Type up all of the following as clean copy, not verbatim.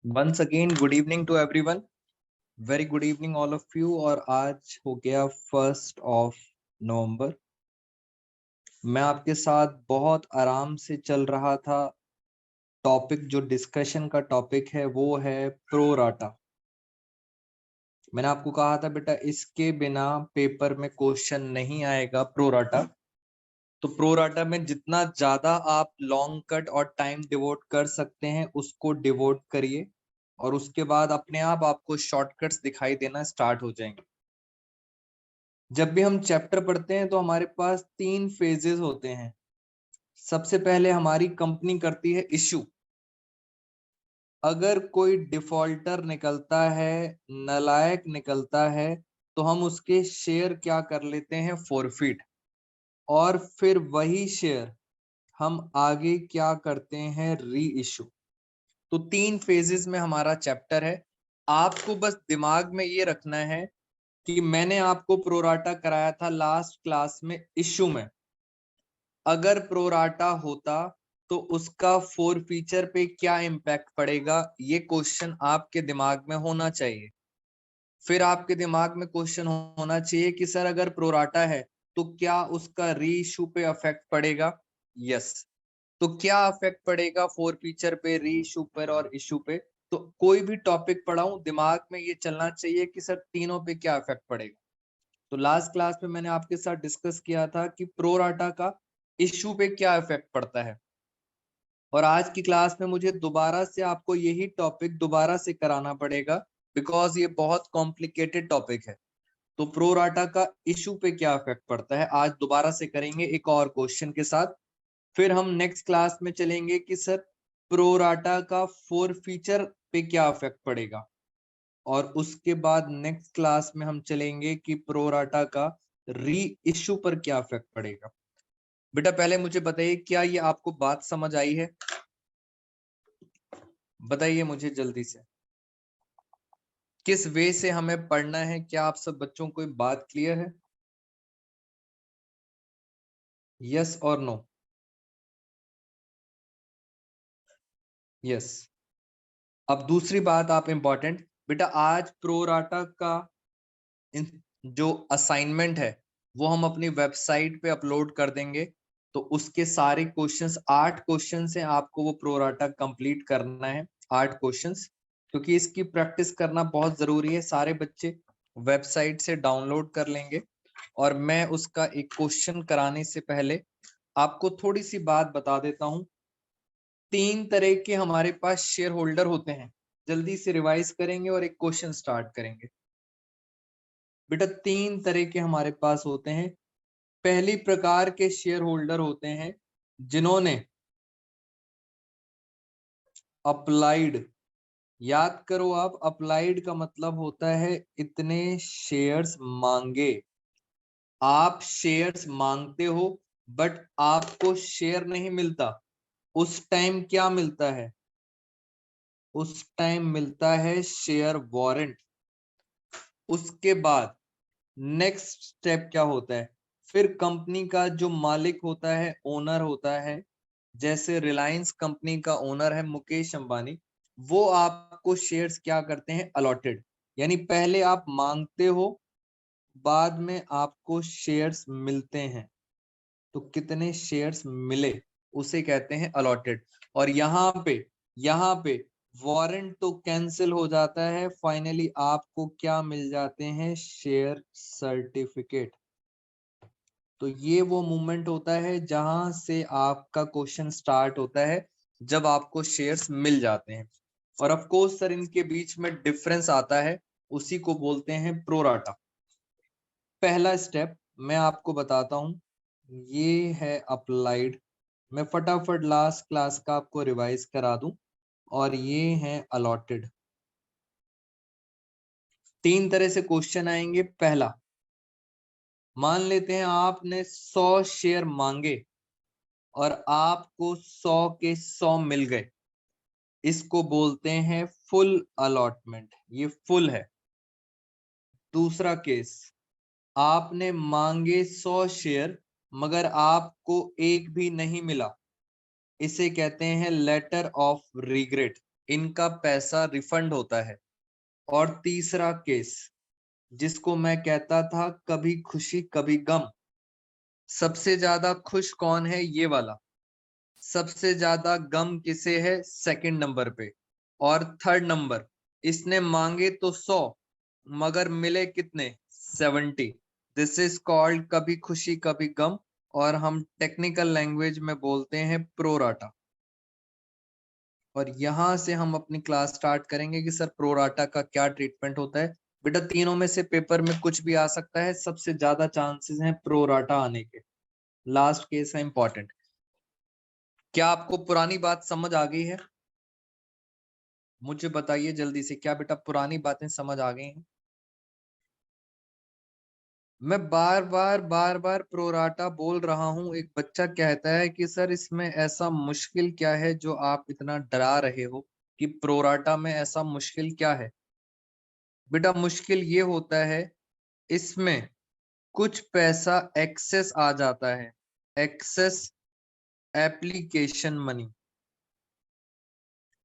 Once again, good evening to everyone. Very good evening all of you. और आज हो गया 1 नवंबर। मैं आपके साथ बहुत आराम से चल रहा था। टॉपिक जो डिस्कशन का टॉपिक है वो है प्रो राटा। मैंने आपको कहा था बेटा इसके बिना पेपर में क्वेश्चन नहीं आएगा प्रो राटा। तो प्रो राटा में जितना ज्यादा आप लॉन्ग कट और टाइम डिवोट कर सकते हैं उसको डिवोट करिए और उसके बाद अपने आप आपको शॉर्टकट्स दिखाई देना स्टार्ट हो जाएंगे। जब भी हम चैप्टर पढ़ते हैं तो हमारे पास 3 फेजेस होते हैं। सबसे पहले हमारी कंपनी करती है इशू। अगर कोई डिफॉल्टर निकलता है, नालायक निकलता है, तो हम उसके शेयर क्या कर लेते हैं, फॉरफिट। और फिर वही शेयर हम आगे क्या करते हैं, री इशू। तो 3 फेजेस में हमारा चैप्टर है। आपको बस दिमाग में ये रखना है कि मैंने आपको प्रोराटा कराया था लास्ट क्लास में इशू में। अगर प्रोराटा होता तो उसका फोर फीचर पे क्या इम्पैक्ट पड़ेगा, ये क्वेश्चन आपके दिमाग में होना चाहिए। फिर आपके दिमाग में क्वेश्चन होना चाहिए कि सर अगर प्रोराटा है तो क्या उसका री इशू पे अफेक्ट पड़ेगा। यस। तो क्या अफेक्ट पड़ेगा फोर फीचर पे, री इशू पर और इशू पे। तो कोई भी टॉपिक पढ़ाऊं दिमाग में ये चलना चाहिए कि सर तीनों पे क्या इफेक्ट पड़ेगा। तो लास्ट क्लास में मैंने आपके साथ डिस्कस किया था कि प्रोराटा का इशू पे क्या इफेक्ट पड़ता है। और आज की क्लास में मुझे दोबारा से आपको यही टॉपिक दोबारा से कराना पड़ेगा बिकॉज ये बहुत कॉम्प्लिकेटेड टॉपिक है। तो प्रोराटा का इशू पे क्या इफेक्ट पड़ता है आज दोबारा से करेंगे एक और क्वेश्चन के साथ। फिर हम नेक्स्ट क्लास में चलेंगे कि सर प्रोराटा का फोर फीचर पे क्या इफेक्ट पड़ेगा। और उसके बाद नेक्स्ट क्लास में हम चलेंगे कि प्रोराटा का री इशू पर क्या इफेक्ट पड़ेगा। बेटा पहले मुझे बताइए क्या ये आपको बात समझ आई है, बताइए मुझे जल्दी से। किस वे से हमें पढ़ना है, क्या आप सब बच्चों को बात क्लियर है? यस और नो? यस। अब दूसरी बात आप इंपॉर्टेंट, बेटा आज प्रोराटा का जो असाइनमेंट है वो हम अपनी वेबसाइट पे अपलोड कर देंगे। तो उसके सारे क्वेश्चंस 8 क्वेश्चन से आपको वो प्रोराटा कंप्लीट करना है, 8 क्वेश्चंस। क्योंकि इसकी प्रैक्टिस करना बहुत जरूरी है। सारे बच्चे वेबसाइट से डाउनलोड कर लेंगे। और मैं उसका एक क्वेश्चन कराने से पहले आपको थोड़ी सी बात बता देता हूं। 3 तरह के हमारे पास शेयर होल्डर होते हैं। जल्दी से रिवाइज करेंगे और एक क्वेश्चन स्टार्ट करेंगे। बेटा 3 तरह के हमारे पास होते हैं। पहली प्रकार के शेयर होल्डर होते हैं जिन्होंने अप्लाइड, याद करो आप, अप्लाइड का मतलब होता है इतने शेयर्स मांगे। आप शेयर्स मांगते हो बट आपको शेयर नहीं मिलता। उस टाइम क्या मिलता है, उस टाइम मिलता है शेयर वारंट। उसके बाद नेक्स्ट स्टेप क्या होता है, फिर कंपनी का जो मालिक होता है, ओनर होता है, जैसे रिलायंस कंपनी का ओनर है मुकेश अंबानी, वो आपको शेयर्स क्या करते हैं, अलॉटेड। यानी पहले आप मांगते हो, बाद में आपको शेयर्स मिलते हैं। तो कितने शेयर्स मिले उसे कहते हैं अलॉटेड। और यहाँ पे वारंट तो कैंसिल हो जाता है, फाइनली आपको क्या मिल जाते हैं, शेयर सर्टिफिकेट। तो ये वो मूवमेंट होता है जहां से आपका क्वेश्चन स्टार्ट होता है, जब आपको शेयर्स मिल जाते हैं। और ऑफ कोर्स सर इनके बीच में डिफरेंस आता है, उसी को बोलते हैं प्रोराटा। पहला स्टेप मैं आपको बताता हूं, ये है अप्लाइड। मैं फटाफट लास्ट क्लास का आपको रिवाइज करा दूं। और ये है अलॉटेड। 3 तरह से क्वेश्चन आएंगे। पहला, मान लेते हैं आपने 100 शेयर मांगे और आपको 100 के 100 मिल गए। इसको बोलते हैं फुल अलॉटमेंट, ये फुल है। दूसरा केस, आपने मांगे 100 शेयर मगर आपको एक भी नहीं मिला। इसे कहते हैं लेटर ऑफ रिग्रेट, इनका पैसा रिफंड होता है। और तीसरा केस जिसको मैं कहता था कभी खुशी कभी गम, सबसे ज्यादा खुश कौन है, ये वाला। सबसे ज्यादा गम किसे है, सेकंड नंबर पे। और थर्ड नंबर, इसने मांगे तो 100 मगर मिले कितने, 70। दिस इज कॉल्ड कभी खुशी कभी गम, और हम टेक्निकल लैंग्वेज में बोलते हैं प्रोराटा। और यहां से हम अपनी क्लास स्टार्ट करेंगे कि सर प्रोराटा का क्या ट्रीटमेंट होता है। बेटा तीनों में से पेपर में कुछ भी आ सकता है, सबसे ज्यादा चांसेस हैं प्रोराटा आने के। लास्ट केस है इंपॉर्टेंट। क्या आपको पुरानी बात समझ आ गई है? मुझे बताइए जल्दी से, क्या बेटा पुरानी बातें समझ आ गई हैं? मैं बार बार प्रोराटा बोल रहा हूं। एक बच्चा कहता है कि सर इसमें ऐसा मुश्किल क्या है जो आप इतना डरा रहे हो, कि प्रोराटा में ऐसा मुश्किल क्या है? बेटा मुश्किल ये होता है, इसमें कुछ पैसा एक्सेस आ जाता है, एक्सेस एप्लीकेशन मनी।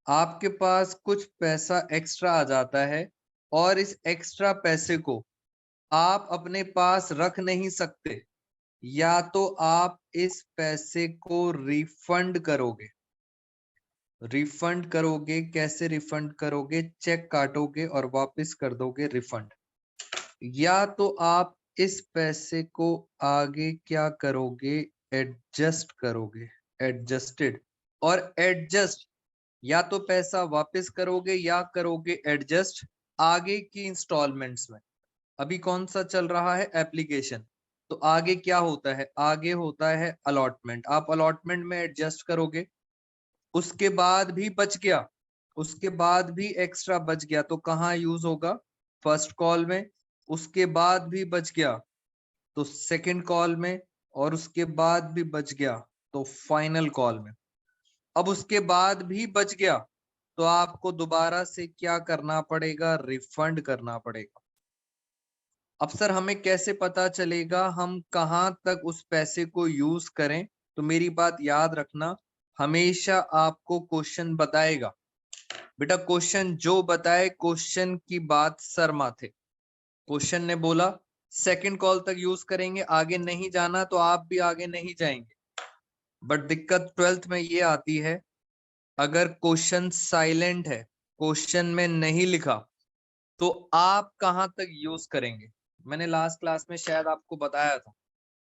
आपके पास कुछ पैसा एक्स्ट्रा आ जाता है, और इस एक्स्ट्रा पैसे को आप अपने पास रख नहीं सकते, या तो आप इस पैसे को रिफंड करोगे। रिफंड करोगे कैसे? रिफंड करोगे, चेक काटोगे और वापस कर दोगे रिफंड। या तो आप इस पैसे को आगे क्या करोगे, एडजस्ट करोगे, एडजस्टेड। और एडजस्ट, या तो पैसा वापस करोगे या करोगे एडजस्ट आगे की इंस्टॉलमेंट्स में। अभी कौन सा चल रहा है, एप्लीकेशन। तो आगे क्या होता है, आगे होता है अलॉटमेंट। आप अलॉटमेंट में एडजस्ट करोगे, उसके बाद भी बच गया, उसके बाद भी एक्स्ट्रा बच गया तो कहाँ यूज होगा, फर्स्ट कॉल में। उसके बाद भी बच गया तो सेकंड कॉल में, और उसके बाद भी बच गया तो फाइनल कॉल में। अब उसके बाद भी बच गया तो आपको दोबारा से क्या करना पड़ेगा, रिफंड करना पड़ेगा। अब सर हमें कैसे पता चलेगा हम कहां तक उस पैसे को यूज करें? तो मेरी बात याद रखना, हमेशा आपको क्वेश्चन बताएगा। बेटा क्वेश्चन जो बताए, क्वेश्चन की बात सर माथे। क्वेश्चन ने बोला सेकंड कॉल तक यूज करेंगे, आगे नहीं जाना तो आप भी आगे नहीं जाएंगे। बट दिक्कत 12th में ये आती है, अगर क्वेश्चन साइलेंट है, क्वेश्चन में नहीं लिखा, तो आप कहां तक यूज करेंगे? मैंने लास्ट क्लास में शायद आपको बताया था,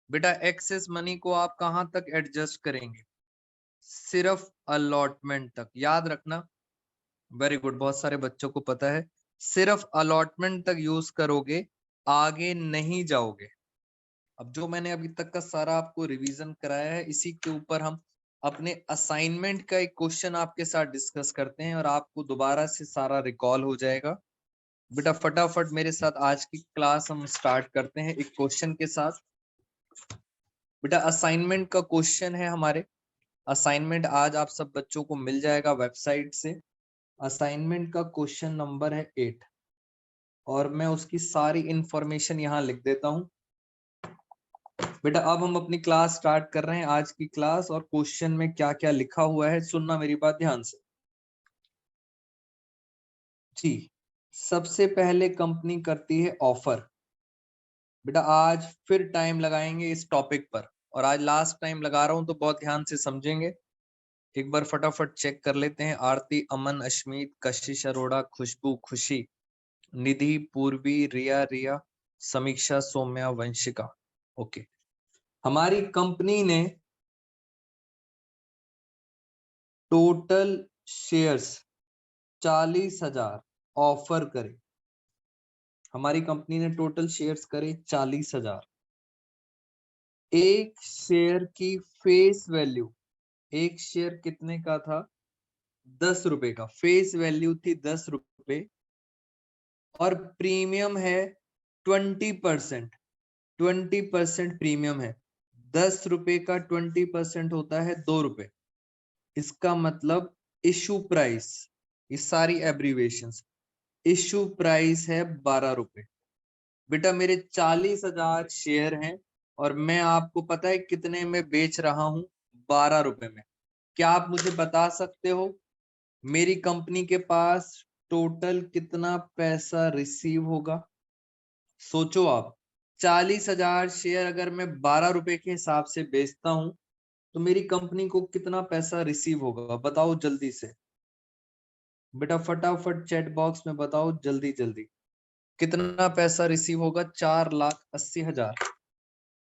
बेटा एक्सेस मनी को आप कहां तक एडजस्ट करेंगे, सिर्फ अलॉटमेंट तक। याद रखना, वेरी गुड, बहुत सारे बच्चों को पता है। सिर्फ अलॉटमेंट तक यूज करोगे, आगे नहीं जाओगे। अब जो मैंने अभी तक का सारा आपको रिवीजन कराया है, इसी के ऊपर हम अपने असाइनमेंट का एक क्वेश्चन आपके साथ डिस्कस करते हैं, और आपको दोबारा से सारा रिकॉल हो जाएगा। बेटा फटाफट मेरे साथ आज की क्लास हम स्टार्ट करते हैं एक क्वेश्चन के साथ। बेटा असाइनमेंट का क्वेश्चन है हमारे, असाइनमेंट आज आप सब बच्चों को मिल जाएगा वेबसाइट से। असाइनमेंट का क्वेश्चन नंबर है 8, और मैं उसकी सारी इंफॉर्मेशन यहाँ लिख देता हूँ। बेटा अब हम अपनी क्लास स्टार्ट कर रहे हैं, आज की क्लास, और क्वेश्चन में क्या क्या लिखा हुआ है सुनना मेरी बात ध्यान से जी। सबसे पहले कंपनी करती है ऑफर। बेटा आज फिर टाइम लगाएंगे इस टॉपिक पर, और आज लास्ट टाइम लगा रहा हूं तो बहुत ध्यान से समझेंगे। एक बार फटाफट चेक कर लेते हैं। आरती, अमन, अश्मीत, कशिश, अरोड़ा, खुशबू, खुशी, निधि, पूर्वी, रिया, रिया, समीक्षा, सौम्या, वंशिका। ओके, हमारी कंपनी ने टोटल शेयर्स 40,000 ऑफर करे। हमारी कंपनी ने टोटल शेयर्स करे 40,000। एक शेयर की फेस वैल्यू, एक शेयर कितने का था, 10 रुपए का। फेस वैल्यू थी 10 रुपए, और प्रीमियम है 20%। 20% प्रीमियम है। 10 रुपए का 20% होता है 2 रुपए। इसका मतलब इशू प्राइस, ये सारी एब्रीवेशंस, इशू प्राइस है 12 रुपए। बेटा मेरे 40,000 शेयर हैं, और मैं आपको पता है कितने में बेच रहा हूं, 12 रुपए में। क्या आप मुझे बता सकते हो मेरी कंपनी के पास टोटल कितना पैसा रिसीव होगा? सोचो आप, 40,000 शेयर अगर मैं 12 रुपए के हिसाब से बेचता हूं तो मेरी कंपनी को कितना पैसा रिसीव होगा? बताओ जल्दी से बेटा, फटाफट चैट बॉक्स में बताओ जल्दी जल्दी, कितना पैसा रिसीव होगा? 4,80,000।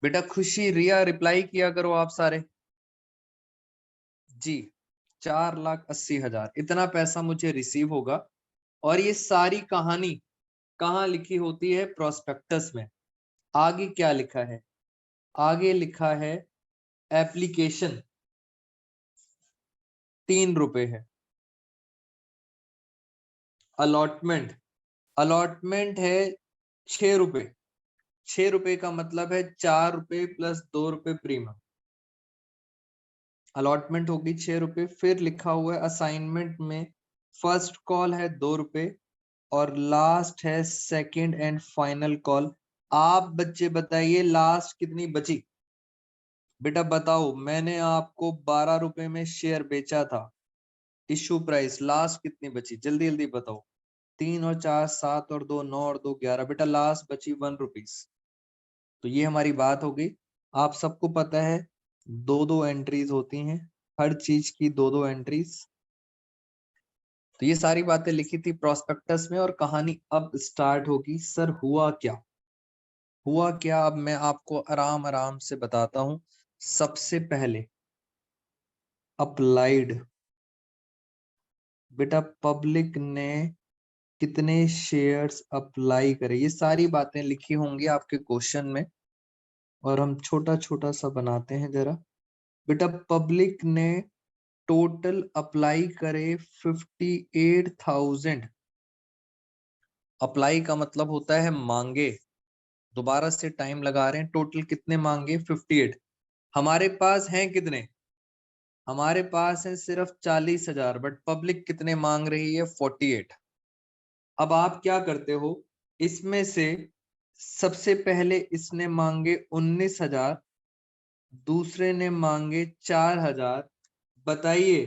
बेटा खुशी, रिया, रिप्लाई किया करो आप सारे जी। 4,80,000 इतना पैसा मुझे रिसीव होगा। और ये सारी कहानी कहाँ लिखी होती है? प्रोस्पेक्टस में। आगे क्या लिखा है? आगे लिखा है एप्लीकेशन 3 रुपए है। अलॉटमेंट, अलॉटमेंट है 6 रुपए। 6 रुपए का मतलब है 4 रुपए प्लस 2 रुपए प्रीमियम। अलॉटमेंट होगी 6 रुपए। फिर लिखा हुआ है असाइनमेंट में फर्स्ट कॉल है 2 रुपए और लास्ट है सेकंड एंड फाइनल कॉल। आप बच्चे बताइए लास्ट कितनी बची? बेटा बताओ, मैंने आपको 12 रुपए में शेयर बेचा था, इश्यू प्राइस, लास्ट कितनी बची? जल्दी जल्दी बताओ। 3 और 4 7 और 2 9 और 2 11। बेटा लास्ट बची 1 रुपीज। तो ये हमारी बात हो गई। आप सबको पता है 2-2 एंट्रीज होती हैं, हर चीज की 2-2 एंट्रीज। तो ये सारी बातें लिखी थी प्रोस्पेक्टस में और कहानी अब स्टार्ट होगी। सर हुआ क्या? हुआ क्या अब मैं आपको आराम आराम से बताता हूं। सबसे पहले अप्लाइड, बेटा पब्लिक ने कितने शेयर्स अप्लाई करे, ये सारी बातें लिखी होंगी आपके क्वेश्चन में और हम छोटा छोटा सा बनाते हैं जरा। बेटा पब्लिक ने टोटल अप्लाई करे 58,000। अप्लाई का मतलब होता है मांगे, दोबारा से टाइम लगा रहे हैं। टोटल कितने मांगे? 58। हमारे पास हैं कितने? हमारे पास है सिर्फ 40,000, बट पब्लिक कितने मांग रही है? 48। अब आप क्या करते हो, इसमें से सबसे पहले इसने मांगे 19,000, दूसरे ने मांगे 4,000। बताइए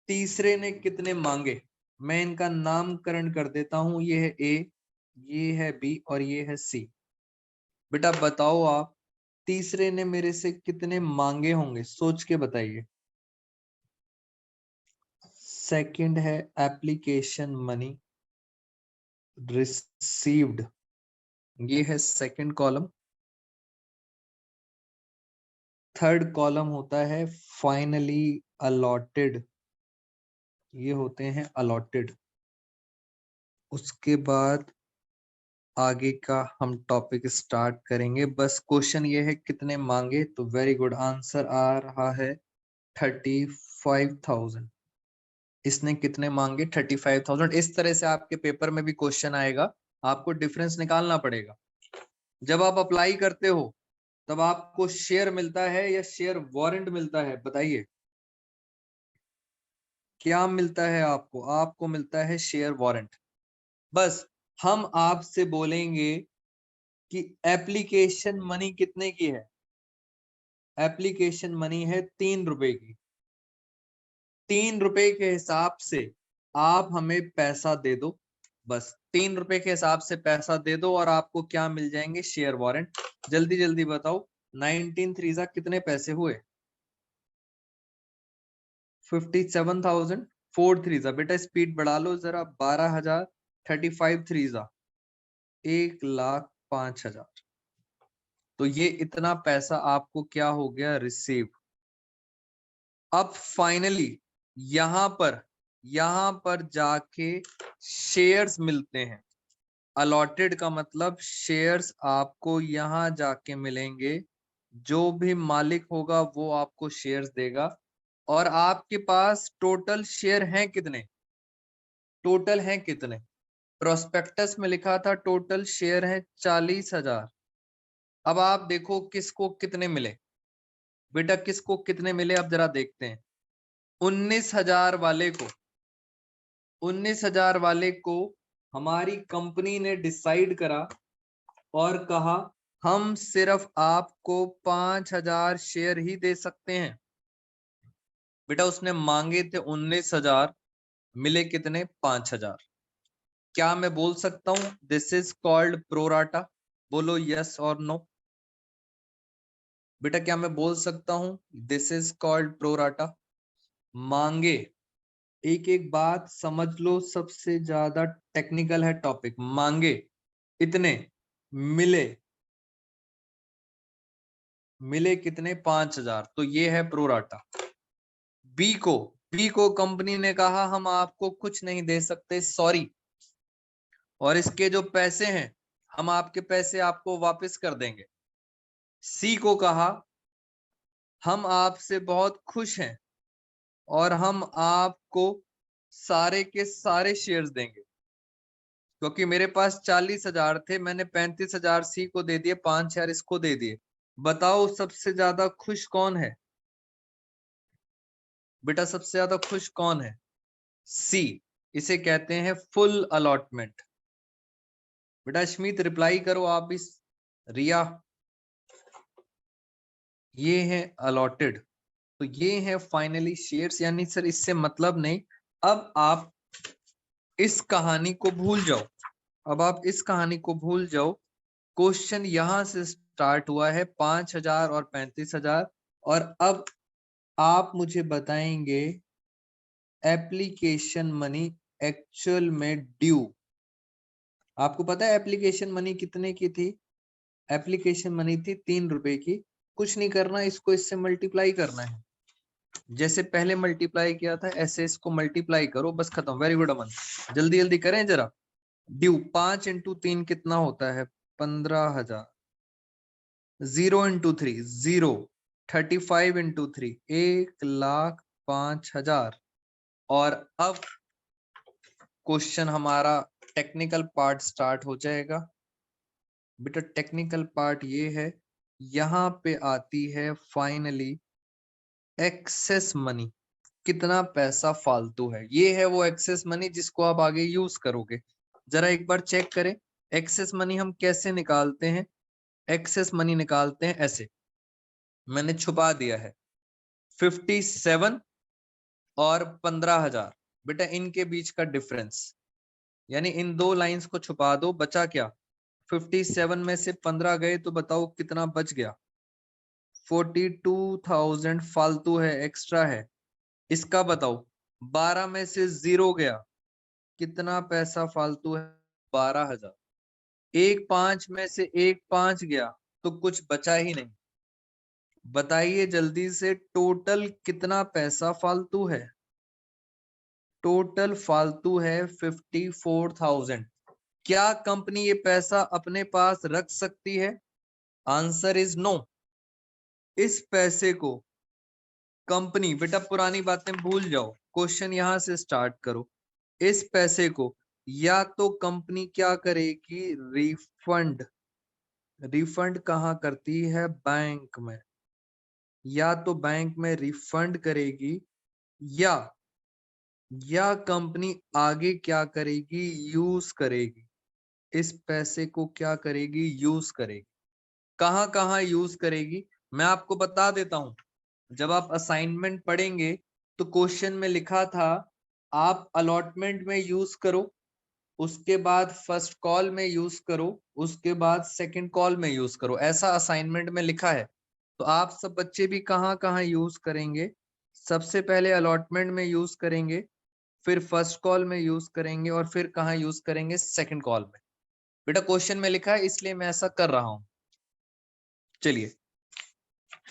तीसरे ने कितने मांगे? मैं इनका नामकरण कर देता हूं, ये है ए, ये है बी और ये है सी। बेटा बताओ आप, तीसरे ने मेरे से कितने मांगे होंगे? सोच के बताइए। सेकंड है एप्लीकेशन मनी रिसीव्ड, ये है सेकंड कॉलम। थर्ड कॉलम होता है फाइनली अलॉटेड, ये होते हैं अलॉटेड। उसके बाद आगे का हम टॉपिक स्टार्ट करेंगे। बस क्वेश्चन ये है कितने मांगे, तो वेरी गुड, आंसर आ रहा है 35,000। इसने कितने मांगे? 35,000। इस तरह से आपके पेपर में भी क्वेश्चन आएगा, आपको डिफरेंस निकालना पड़ेगा। जब आप अप्लाई करते हो तब आपको शेयर मिलता है या शेयर वारंट मिलता है? बताइए क्या मिलता है आपको? आपको मिलता है शेयर वारंट। बस हम आपसे बोलेंगे कि एप्लीकेशन मनी कितने की है? एप्लीकेशन मनी है 3 रुपए की। 3 रुपए के हिसाब से आप हमें पैसा दे दो, बस 3 रुपए के हिसाब से पैसा दे दो और आपको क्या मिल जाएंगे? Share warrant. जल्दी जल्दी बताओ, 19 थ्रीजा कितने पैसे हुए? 57,000। 4 थ्रीजा, बेटा स्पीड बढ़ा लो जरा, 12,000। 35 थ्रीजा 1,05,000। तो ये इतना पैसा आपको क्या हो गया? रिसीव। अब फाइनली यहां पर जाके शेयर्स मिलते हैं। अलॉटेड का मतलब शेयर्स आपको यहां जाके मिलेंगे। जो भी मालिक होगा वो आपको शेयर्स देगा। और आपके पास टोटल शेयर हैं कितने? टोटल हैं कितने? प्रोस्पेक्टस में लिखा था टोटल शेयर है 40,000। अब आप देखो किसको कितने मिले। बेटा किसको कितने मिले अब जरा देखते हैं। 19,000 वाले को, 19,000 वाले को हमारी कंपनी ने डिसाइड करा और कहा हम सिर्फ आपको 5,000 शेयर ही दे सकते हैं। बेटा उसने मांगे थे 19,000, मिले कितने? 5,000। क्या मैं बोल सकता हूं दिस इज कॉल्ड प्रोराटा? बोलो यस और नो। बेटा क्या मैं बोल सकता हूं दिस इज कॉल्ड प्रोराटा? मांगे, एक एक बात समझ लो, सबसे ज्यादा टेक्निकल है टॉपिक। मांगे इतने, मिले, मिले कितने? 5,000, तो ये है प्रोराटा। बी को कंपनी ने कहा हम आपको कुछ नहीं दे सकते, सॉरी, और इसके जो पैसे हैं हम आपके पैसे आपको वापस कर देंगे। सी को कहा हम आपसे बहुत खुश हैं और हम आपको सारे के सारे शेयर्स देंगे, क्योंकि मेरे पास 40,000 थे, मैंने 35,000 सी को दे दिए, 5,000 इसको दे दिए। बताओ सबसे ज्यादा खुश कौन है? बेटा सबसे ज्यादा खुश कौन है? सी। इसे कहते हैं फुल अलॉटमेंट। बेटा स्मित रिप्लाई करो आप भी। रिया, ये है अलॉटेड, तो ये है फाइनली शेयर्स। यानी सर इससे मतलब नहीं। अब आप इस कहानी को भूल जाओ, अब आप इस कहानी को भूल जाओ। क्वेश्चन यहां से स्टार्ट हुआ है 5,000 और 35,000, और अब आप मुझे बताएंगे एप्लीकेशन मनी एक्चुअल में ड्यू। आपको पता है एप्लीकेशन मनी कितने की थी? एप्लीकेशन मनी थी 3 रुपए की। कुछ नहीं करना, इसको इससे मल्टीप्लाई करना है। जैसे पहले मल्टीप्लाई किया था ऐसे इसको मल्टीप्लाई करो, बस खत्म। वेरी गुड अमन, जल्दी जल्दी करें जरा। ड्यू 5 इंटू 3 कितना होता है? 15,000। 0 इंटू 3 0। 35 इंटू 3 1,05,000। और अब क्वेश्चन हमारा टेक्निकल पार्ट स्टार्ट हो जाएगा। बेटा टेक्निकल पार्ट ये है, यहां पे आती है फाइनली एक्सेस मनी। कितना पैसा फालतू है, ये है वो एक्सेस मनी जिसको आप आगे यूज करोगे। जरा एक बार चेक करें एक्सेस मनी हम कैसे निकालते हैं। एक्सेस मनी निकालते हैं ऐसे, मैंने छुपा दिया है 57 और 15,000। बेटा इनके बीच का डिफरेंस, यानी इन दो लाइंस को छुपा दो, बचा क्या? 57 में से 15 गए तो बताओ कितना बच गया? 42,000 फालतू है, एक्स्ट्रा है। इसका बताओ 12 में से 0 गया, कितना पैसा फालतू है? 12,000। 1,5 में से 1,5 गया तो कुछ बचा ही नहीं। बताइए जल्दी से टोटल कितना पैसा फालतू है? टोटल फालतू है 54,000। क्या कंपनी ये पैसा अपने पास रख सकती है? Answer is no. इस पैसे को कंपनी, बेटा पुरानी बातें भूल जाओ, क्वेश्चन यहां से स्टार्ट करो। इस पैसे को या तो कंपनी क्या करेगी? रिफंड। रिफंड कहाँ करती है? बैंक में। या तो बैंक में रिफंड करेगी, या कंपनी आगे क्या करेगी? यूज करेगी। इस पैसे को क्या करेगी? यूज करेगी। कहां कहां यूज करेगी मैं आपको बता देता हूं। जब आप असाइनमेंट पढ़ेंगे तो क्वेश्चन में लिखा था आप अलॉटमेंट में यूज करो, उसके बाद फर्स्ट कॉल में यूज करो, उसके बाद सेकंड कॉल में यूज करो, ऐसा असाइनमेंट में लिखा है। तो आप सब बच्चे भी कहां कहां यूज करेंगे? सबसे पहले अलॉटमेंट में यूज करेंगे, फिर फर्स्ट कॉल में यूज करेंगे, और फिर कहां यूज करेंगे? सेकंड कॉल में। बेटा क्वेश्चन में लिखा है इसलिए मैं ऐसा कर रहा हूं। चलिए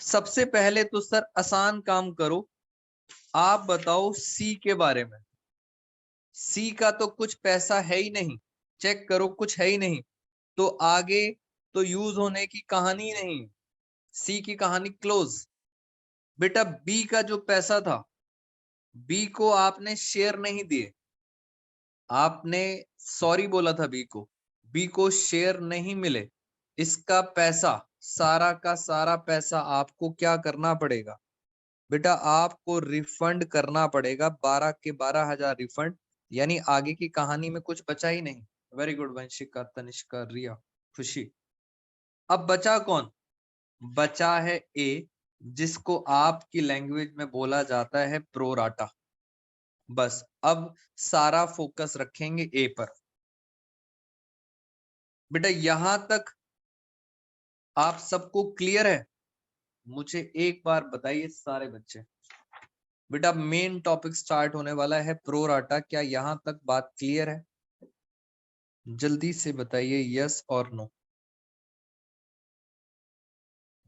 सबसे पहले तो सर आसान काम करो, आप बताओ सी के बारे में। सी का तो कुछ पैसा है ही नहीं, चेक करो कुछ है ही नहीं, तो आगे तो यूज होने की कहानी नहीं, सी की कहानी क्लोज। बेटा बी का जो पैसा था, बी को आपने शेयर नहीं दिए, आपने सॉरी बोला था बी को शेयर नहीं मिले। इसका पैसा, सारा का सारा पैसा आपको क्या करना पड़ेगा? बेटा आपको रिफंड करना पड़ेगा, 12 के 12,000 रिफंड, यानी आगे की कहानी में कुछ बचा ही नहीं। वेरी गुड वंशिका, तनिष्का, रिया, खुशी। अब बचा कौन? बचा है ए, जिसको आपकी लैंग्वेज में बोला जाता है प्रोराटा। बस अब सारा फोकस रखेंगे ए पर। बेटा यहां तक आप सबको क्लियर है? मुझे एक बार बताइए सारे बच्चे। बेटा मेन टॉपिक स्टार्ट होने वाला है प्रोराटा। क्या यहां तक बात क्लियर है? जल्दी से बताइए यस और नो।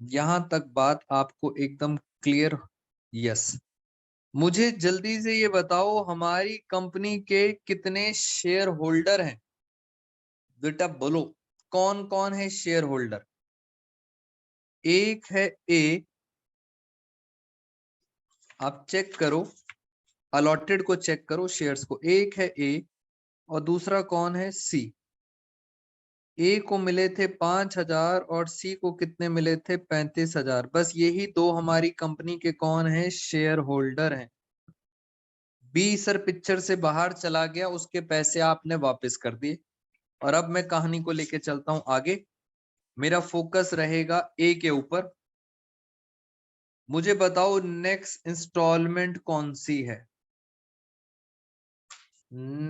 यहां तक बात आपको एकदम क्लियर? यस। मुझे जल्दी से ये बताओ हमारी कंपनी के कितने शेयर होल्डर हैं? बेटा बोलो कौन कौन है शेयर होल्डर? एक है ए, आप चेक करो, अलॉटेड को चेक करो शेयर्स को। एक है ए और दूसरा कौन है सी। ए को मिले थे 5,000 और सी को कितने मिले थे? 35,000। बस यही दो हमारी कंपनी के कौन है? शेयर होल्डर हैं। बी सर पिक्चर से बाहर चला गया, उसके पैसे आपने वापस कर दिए। और अब मैं कहानी को लेके चलता हूं आगे। मेरा फोकस रहेगा ए के ऊपर। मुझे बताओ नेक्स्ट इंस्टॉलमेंट कौन सी है?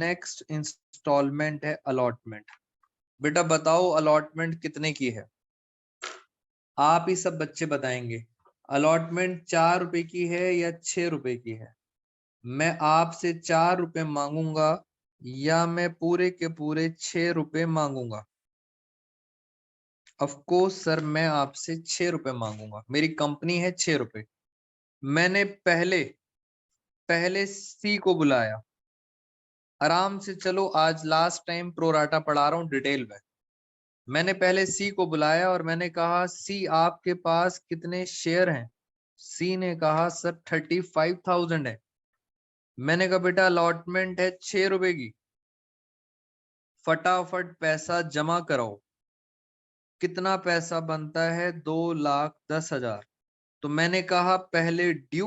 नेक्स्ट इंस्टॉलमेंट है अलॉटमेंट। बेटा बताओ अलॉटमेंट कितने की है? आप ही सब बच्चे बताएंगे। अलॉटमेंट 4 रुपए की है या 6 रुपए की है? मैं आपसे 4 रुपए मांगूंगा या मैं पूरे के पूरे 6 रुपए मांगूंगा? ऑफ कोर्स सर मैं आपसे 6 रुपए मांगूंगा। मेरी कंपनी है 6 रुपए। मैंने पहले पहले सी को बुलाया। आराम से चलो, आज लास्ट टाइम प्रोराटा पढ़ा रहा हूं डिटेल में। मैंने पहले सी को बुलाया और मैंने कहा सी आपके पास कितने शेयर हैं? सी ने कहा सर 35,000 है। मैंने कहा बेटा अलॉटमेंट है 6 रुपए की, फटाफट पैसा जमा कराओ। कितना पैसा बनता है? 2,10,000। तो मैंने कहा पहले ड्यू,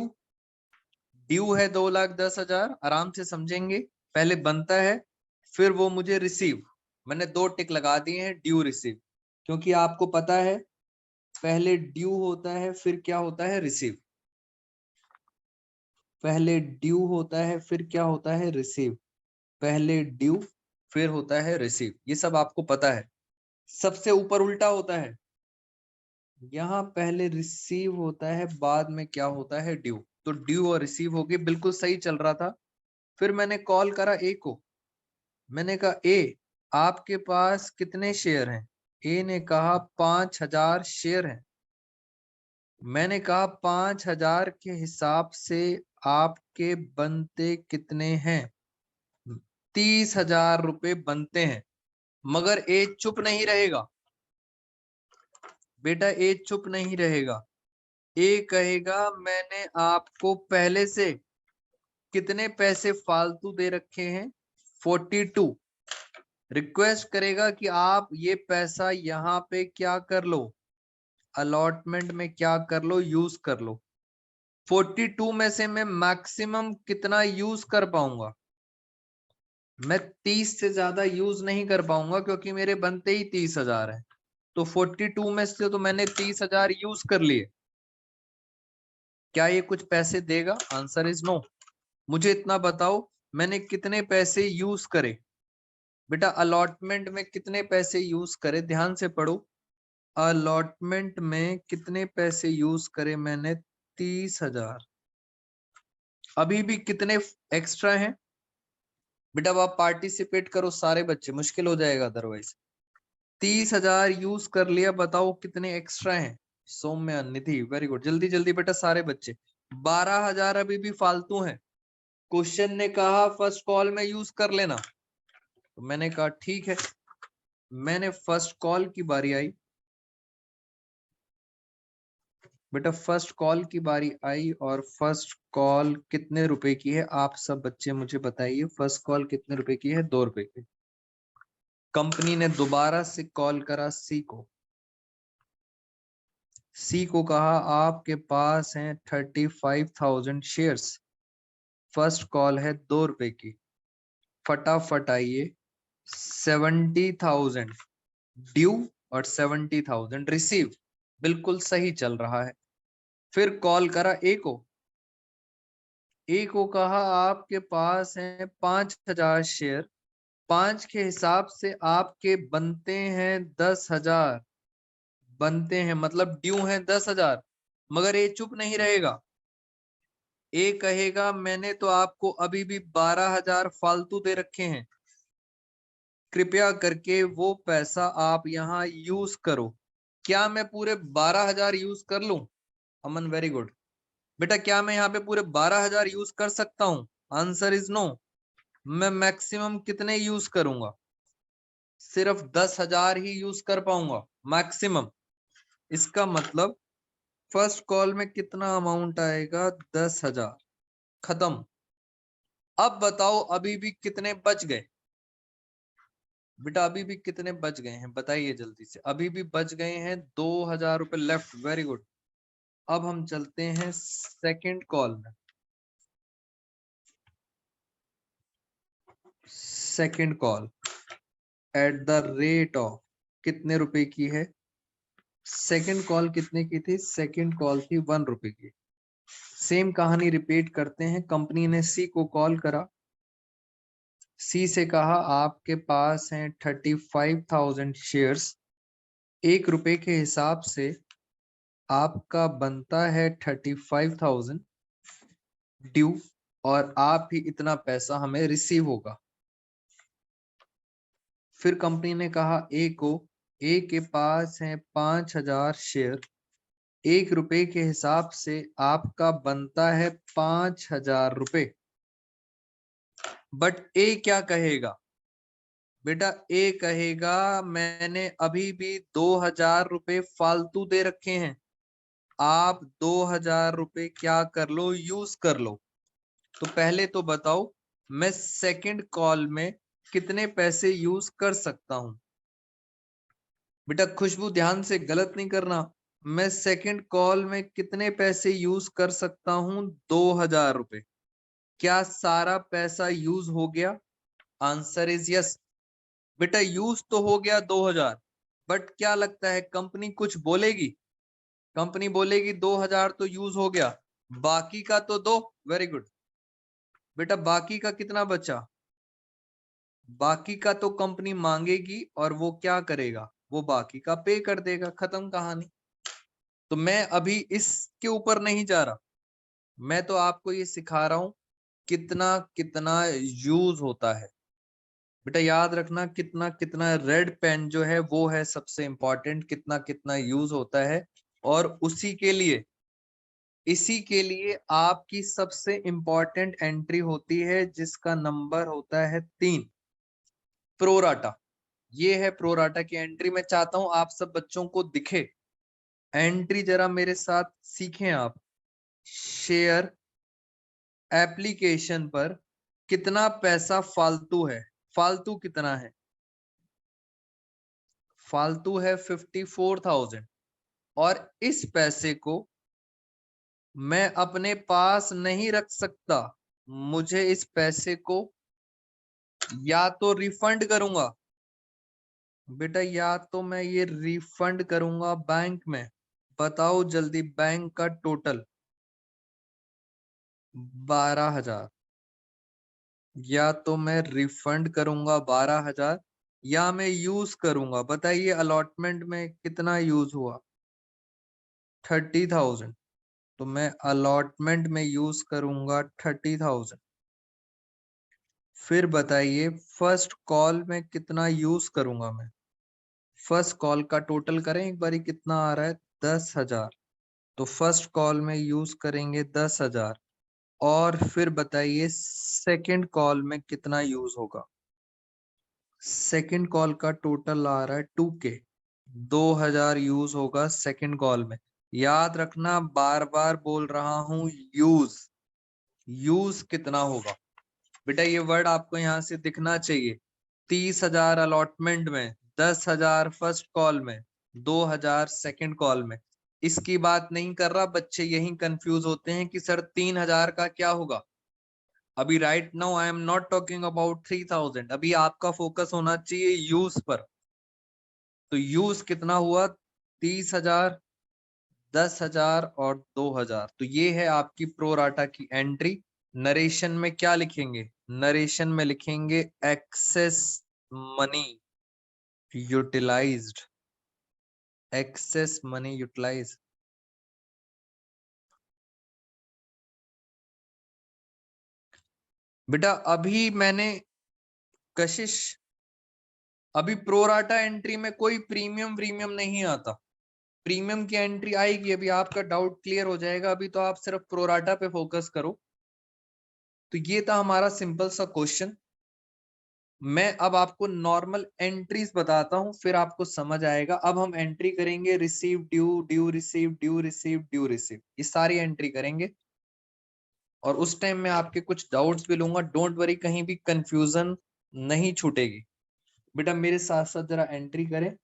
ड्यू है 2,10,000। आराम से समझेंगे, पहले बनता है फिर वो मुझे रिसीव। मैंने 2 टिक लगा दिए हैं ड्यू रिसीव, क्योंकि आपको पता है पहले ड्यू होता है फिर क्या होता है? रिसीव। पहले ड्यू होता है फिर क्या होता है? रिसीव। पहले ड्यू फिर होता है रिसीव, ये सब आपको पता है। सबसे ऊपर उल्टा होता है, यहाँ पहले रिसीव होता है बाद में क्या होता है? ड्यू। तो ड्यू और रिसीव हो गए, बिल्कुल सही चल रहा था। फिर मैंने कॉल करा ए को। मैंने कहा ए आपके पास कितने शेयर हैं? ए ने कहा 5,000 शेयर हैं। मैंने कहा 5,000 के हिसाब से आपके बनते कितने हैं? 30,000 रुपए बनते हैं। मगर ए चुप नहीं रहेगा। बेटा ए चुप नहीं रहेगा। ए कहेगा मैंने आपको पहले से कितने पैसे फालतू दे रखे हैं? 42। रिक्वेस्ट करेगा कि आप ये पैसा यहाँ पे क्या कर लो? अलॉटमेंट में क्या कर लो? यूज कर लो। 42 में से मैं मैक्सिमम कितना यूज कर पाऊंगा? मैं 30 से ज्यादा यूज नहीं कर पाऊंगा, क्योंकि मेरे बनते ही 30,000 है। तो 42 में से तो मैंने 30,000 यूज कर लिए। क्या ये कुछ पैसे देगा? Answer is no. मुझे इतना बताओ मैंने कितने पैसे यूज करे? बेटा अलॉटमेंट में कितने पैसे यूज करे? ध्यान से पढ़ो। अलॉटमेंट में कितने पैसे यूज करे मैंने? 30,000। अभी भी कितने एक्स्ट्रा हैं? बेटा अब आप पार्टिसिपेट करो सारे बच्चे, मुश्किल हो जाएगा अदरवाइज। 30,000 यूज कर लिया, बताओ कितने एक्स्ट्रा हैं? सौम्या, निधि, वेरी गुड। जल्दी जल्दी बेटा सारे बच्चे। 12,000 अभी भी फालतू हैं। क्वेश्चन ने कहा फर्स्ट कॉल में यूज कर लेना, तो मैंने कहा ठीक है। मैंने फर्स्ट कॉल की बारी आई। बेटा फर्स्ट कॉल की बारी आई और फर्स्ट कॉल कितने रुपए की है? आप सब बच्चे मुझे बताइए, फर्स्ट कॉल कितने रुपए की है? 2 रुपए की। कंपनी ने दोबारा से कॉल करा सी को। सी को कहा आपके पास हैं 35,000 शेयर्स। फर्स्ट कॉल है 2 रुपए की, फटाफट आइए। 70,000 ड्यू और 70,000 रिसीव। बिल्कुल सही चल रहा है। फिर कॉल करा ए को कहा आपके पास है 5,000 शेयर, 5 के हिसाब से आपके बनते हैं 10,000, बनते हैं मतलब ड्यू है 10,000। मगर ये चुप नहीं रहेगा, ए कहेगा मैंने तो आपको अभी भी 12,000 फालतू दे रखे हैं, कृपया करके वो पैसा आप यहाँ यूज करो। क्या मैं पूरे 12,000 यूज कर लूं? अमन वेरी गुड। बेटा क्या मैं यहाँ पे पूरे 12,000 यूज कर सकता हूँ? Answer is no. मैं मैक्सिमम कितने यूज करूंगा? सिर्फ 10,000 ही यूज कर पाऊंगा मैक्सिमम। इसका मतलब फर्स्ट कॉल में कितना अमाउंट आएगा? 10,000। खत्म। अब बताओ अभी भी कितने बच गए? बेटा अभी भी कितने बच गए हैं बताइए जल्दी से। अभी भी बच गए हैं 2,000 रुपए लेफ्ट। Very good. अब हम चलते हैं सेकंड कॉल में। Second call at the rate of कितने रुपए की है? सेकंड कॉल कितने की थी? सेकंड कॉल थी 1 रुपए की। सेम कहानी रिपीट करते हैं। कंपनी ने सी को कॉल करा, सी से कहा आपके पास हैं 35,000 शेयर्स, 1 रुपए के हिसाब से आपका बनता है 35,000 ड्यू, और आप ही इतना पैसा हमें रिसीव होगा। फिर कंपनी ने कहा ए को, ए के पास है 5,000 शेयर, 1 रुपए के हिसाब से आपका बनता है 5,000 रुपए। बट ए क्या कहेगा? बेटा ए कहेगा मैंने अभी भी 2,000 रुपए फालतू दे रखे हैं, आप 2,000 रुपए क्या कर लो? यूज कर लो। तो पहले तो बताओ मैं सेकंड कॉल में कितने पैसे यूज कर सकता हूं? बेटा खुशबू ध्यान से गलत नहीं करना। मैं सेकंड कॉल में कितने पैसे यूज कर सकता हूं? 2,000 रुपए। क्या सारा पैसा यूज हो गया? Answer is yes. बेटा यूज तो हो गया 2,000, बट क्या लगता है कंपनी कुछ बोलेगी? कंपनी बोलेगी 2,000 तो यूज हो गया, बाकी का तो दो। Very good. बेटा बाकी का कितना बचा? बाकी का तो कंपनी मांगेगी और वो क्या करेगा? वो बाकी का पे कर देगा। खत्म कहानी। तो मैं अभी इसके ऊपर नहीं जा रहा, मैं तो आपको ये सिखा रहा हूं कितना कितना यूज होता है। बेटा याद रखना कितना कितना, रेड पेन जो है वो है सबसे इंपॉर्टेंट, कितना कितना यूज होता है। और उसी के लिए, इसी के लिए आपकी सबसे इंपॉर्टेंट एंट्री होती है जिसका नंबर होता है 3, प्रोराटा। ये है प्रोराटा की एंट्री। मैं चाहता हूं आप सब बच्चों को दिखे एंट्री, जरा मेरे साथ सीखें आप। शेयर एप्लीकेशन पर कितना पैसा फालतू है? फालतू कितना है? फालतू है 54,000। और इस पैसे को मैं अपने पास नहीं रख सकता, मुझे इस पैसे को या तो रिफंड करूंगा। बेटा या तो मैं ये रिफंड करूंगा बैंक में। बताओ जल्दी, बैंक का टोटल 12,000। या तो मैं रिफंड करूंगा 12,000 या मैं यूज करूंगा। बताइए अलॉटमेंट में कितना यूज हुआ? 30,000। तो मैं अलॉटमेंट में यूज करूंगा 30,000। फिर बताइए फर्स्ट कॉल में कितना यूज करूंगा मैं? फर्स्ट कॉल का टोटल करें एक बारी, कितना आ रहा है? 10,000। तो फर्स्ट कॉल में यूज करेंगे 10,000। और फिर बताइए सेकंड कॉल में कितना यूज होगा? सेकंड कॉल का टोटल आ रहा है 2K। 2,000 यूज होगा सेकंड कॉल में। याद रखना बार बार बोल रहा हूं यूज। यूज कितना होगा? बेटा ये वर्ड आपको यहाँ से दिखना चाहिए। 30,000 अलॉटमेंट में, 10,000 फर्स्ट कॉल में, 2,000 सेकंड कॉल में। इसकी बात नहीं कर रहा, बच्चे यही कंफ्यूज होते हैं कि सर 3,000 का क्या होगा। अभी right now I am not talking about 3,000। अभी आपका फोकस होना चाहिए यूज पर। तो यूज कितना हुआ? 30,000, 10,000 और 2,000, तो ये है आपकी प्रोराटा की एंट्री। नरेशन में क्या लिखेंगे? नरेशन में लिखेंगे excess money utilised, excess money utilise. बेटा अभी मैंने कशिश, अभी प्रोराटा एंट्री में कोई प्रीमियम प्रीमियम नहीं आता, प्रीमियम की एंट्री आएगी, अभी आपका डाउट क्लियर हो जाएगा। अभी तो आप सिर्फ प्रोराटा पे फोकस करो। तो ये था हमारा सिंपल सा क्वेश्चन। मैं अब आपको नॉर्मल एंट्रीज बताता हूं, फिर आपको समझ आएगा। अब हम एंट्री करेंगे receive due, due receive, due receive, due receive, ये सारी एंट्री करेंगे। और उस टाइम में आपके कुछ डाउट्स भी लूंगा, डोंट वरी, कहीं भी कंफ्यूजन नहीं छूटेगी। बेटा मेरे साथ साथ जरा एंट्री करें।